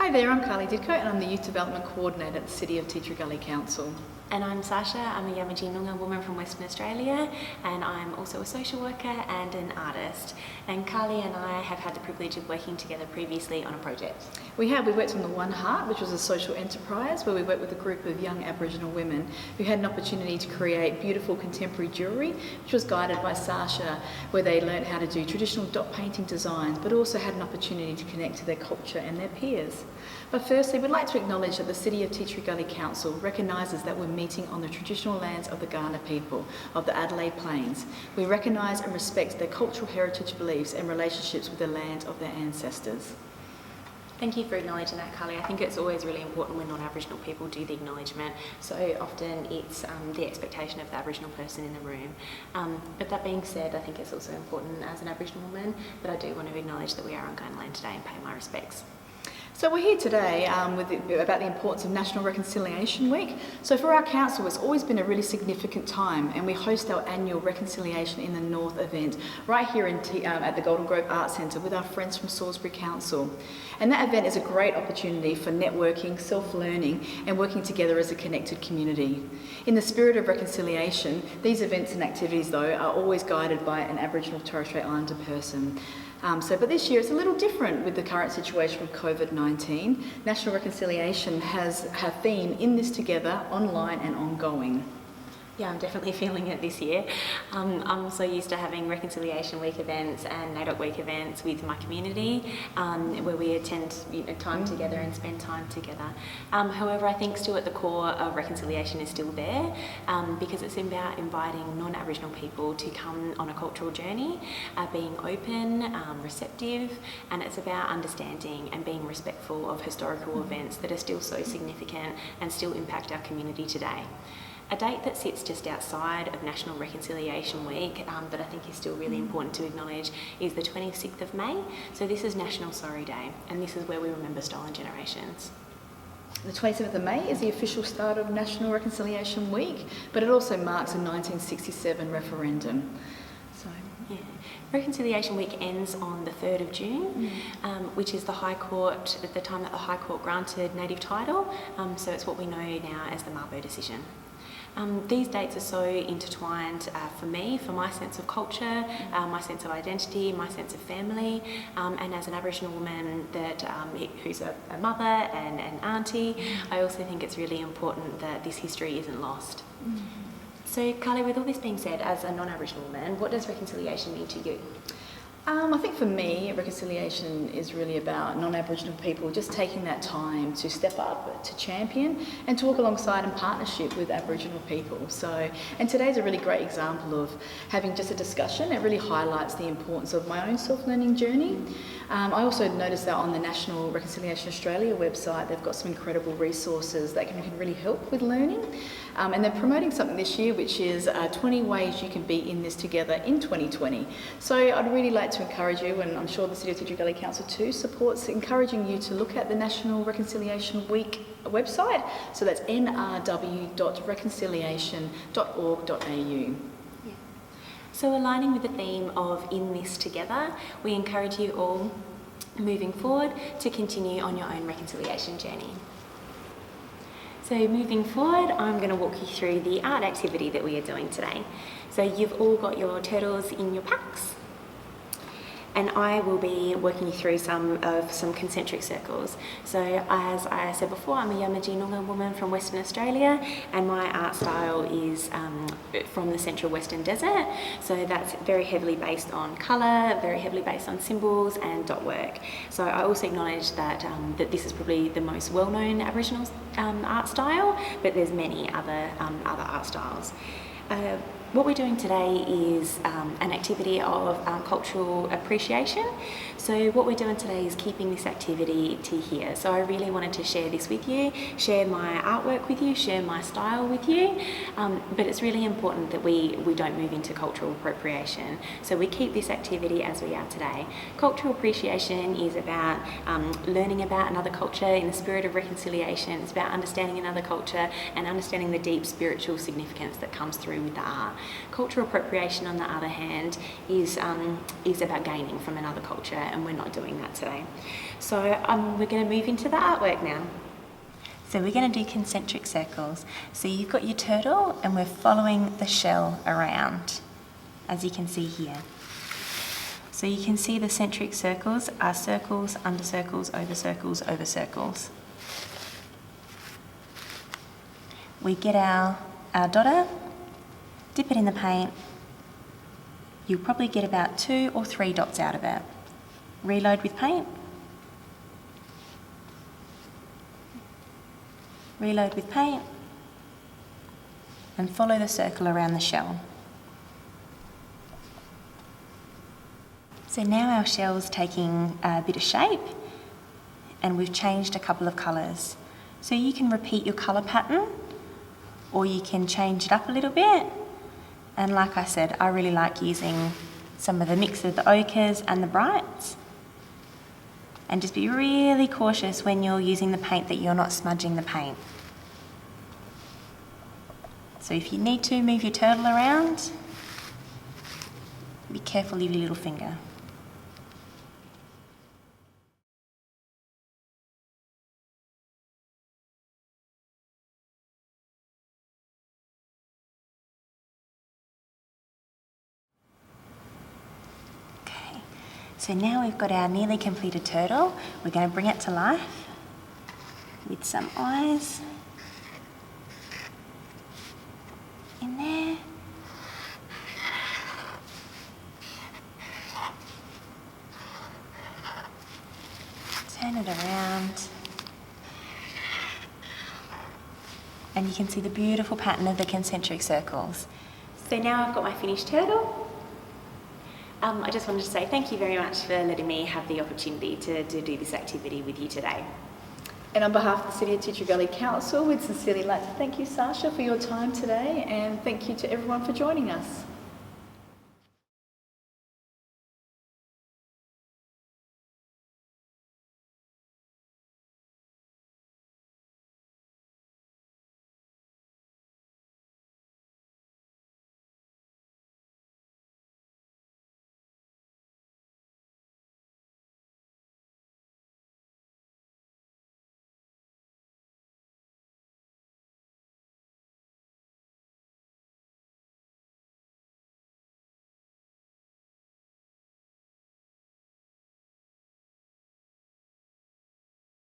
Hi there, I'm Carly Didcote and I'm the Youth Development Coordinator at the City of TTG Council. And I'm Sasha, I'm a Yamaji Noongar woman from Western Australia, and I'm also a social worker and an artist. And Carly and I have had the privilege of working together previously on a project. We worked on the One Heart, which was a social enterprise where we worked with a group of young Aboriginal women who had an opportunity to create beautiful contemporary jewellery, which was guided by Sasha, where they learned how to do traditional dot painting designs, but also had an opportunity to connect to their culture and their peers. But firstly, we'd like to acknowledge that the City of Tea Tree Gully Council recognises that we're meeting on the traditional lands of the Kaurna people of the Adelaide Plains. We recognise and respect their cultural heritage beliefs and relationships with the land of their ancestors. Thank you for acknowledging that, Carly. I think it's always really important when non-Aboriginal people do the acknowledgement. So often it's the expectation of the Aboriginal person in the room. But that being said, I think it's also important as an Aboriginal woman that I do want to acknowledge that we are on Kaurna land today and pay my respects. So we're here today about the importance of National Reconciliation Week. So for our council, it's always been a really significant time, and we host our annual Reconciliation in the North event right here at the Golden Grove Arts Centre with our friends from Salisbury Council. And that event is a great opportunity for networking, self-learning and working together as a connected community. In the spirit of reconciliation, these events and activities though are always guided by an Aboriginal Torres Strait Islander person. But this year it's a little different with the current situation with COVID-19. National Reconciliation has her theme In This Together, online and ongoing. Yeah, I'm definitely feeling it this year. I'm so used to having Reconciliation Week events and NAIDOC Week events with my community where we attend time together and spend time together. However, I think still at the core of reconciliation is still there because it's about inviting non-Aboriginal people to come on a cultural journey, being open, receptive, and it's about understanding and being respectful of historical events that are still so significant and still impact our community today. A date that sits just outside of National Reconciliation Week that I think is still really important to acknowledge is the 26th of May. So this is National Sorry Day, and this is where we remember stolen generations. The 27th of May is the official start of National Reconciliation Week, but it also marks a 1967 referendum. Yeah. Reconciliation Week ends on the 3rd of June, which is the High Court, at the time that the High Court granted native title, so it's what we know now as the Mabo decision. These dates are so intertwined for me, for my sense of culture, my sense of identity, my sense of family, and as an Aboriginal woman who's a mother and an auntie, I also think it's really important that this history isn't lost. So Carly, with all this being said, as a non-Aboriginal woman, what does reconciliation mean to you? I think for me, reconciliation is really about non-Aboriginal people just taking that time to step up, to champion and to walk alongside in partnership with Aboriginal people. And today's a really great example of having just a discussion. It really highlights the importance of my own self-learning journey. I also noticed that on the National Reconciliation Australia website, they've got some incredible resources that can really help with learning. And they're promoting something this year, which is 20 ways you can be in this together in 2020. So I'd really like to encourage you, and I'm sure the City of Tea Tree Gully Council too supports encouraging you to look at the National Reconciliation Week website. So that's nrw.reconciliation.org.au. So aligning with the theme of In This Together, we encourage you all moving forward to continue on your own reconciliation journey. So moving forward, I'm going to walk you through the art activity that we are doing today. So you've all got your turtles in your packs, and I will be working you through some concentric circles. So as I said before, I'm a Yamaji Noongar woman from Western Australia, and my art style is from the Central Western Desert. So that's very heavily based on colour, very heavily based on symbols and dot work. So I also acknowledge that this is probably the most well-known Aboriginal art style, but there's many other art styles. What we're doing today is an activity of cultural appreciation. So what we're doing today is keeping this activity to here. So I really wanted to share this with you, share my artwork with you, share my style with you, but it's really important that we don't move into cultural appropriation. So we keep this activity as we are today. Cultural appreciation is about learning about another culture in the spirit of reconciliation. It's about understanding another culture and understanding the deep spiritual significance that comes through with the art. Cultural appropriation, on the other hand, is about gaining from another culture, and we're not doing that today. So we're going to move into the artwork now. So we're going to do concentric circles. So you've got your turtle and we're following the shell around, as you can see here. So you can see the centric circles are circles, under circles, over circles, over circles. We get our dotter, dip it in the paint. You'll probably get about 2 or 3 dots out of it. Reload with paint. Reload with paint. And follow the circle around the shell. So now our shell's taking a bit of shape and we've changed a couple of colours. So you can repeat your colour pattern or you can change it up a little bit. And like I said, I really like using some of the mix of the ochres and the brights. And just be really cautious when you're using the paint that you're not smudging the paint. So if you need to move your turtle around, be careful of your little finger. So now we've got our nearly completed turtle. We're going to bring it to life with some eyes in there. Turn it around. And you can see the beautiful pattern of the concentric circles. So now I've got my finished turtle. I just wanted to say thank you very much for letting me have the opportunity to do this activity with you today. And on behalf of the City of Tirragalli Council, we'd sincerely like to thank you, Sasha, for your time today, and thank you to everyone for joining us.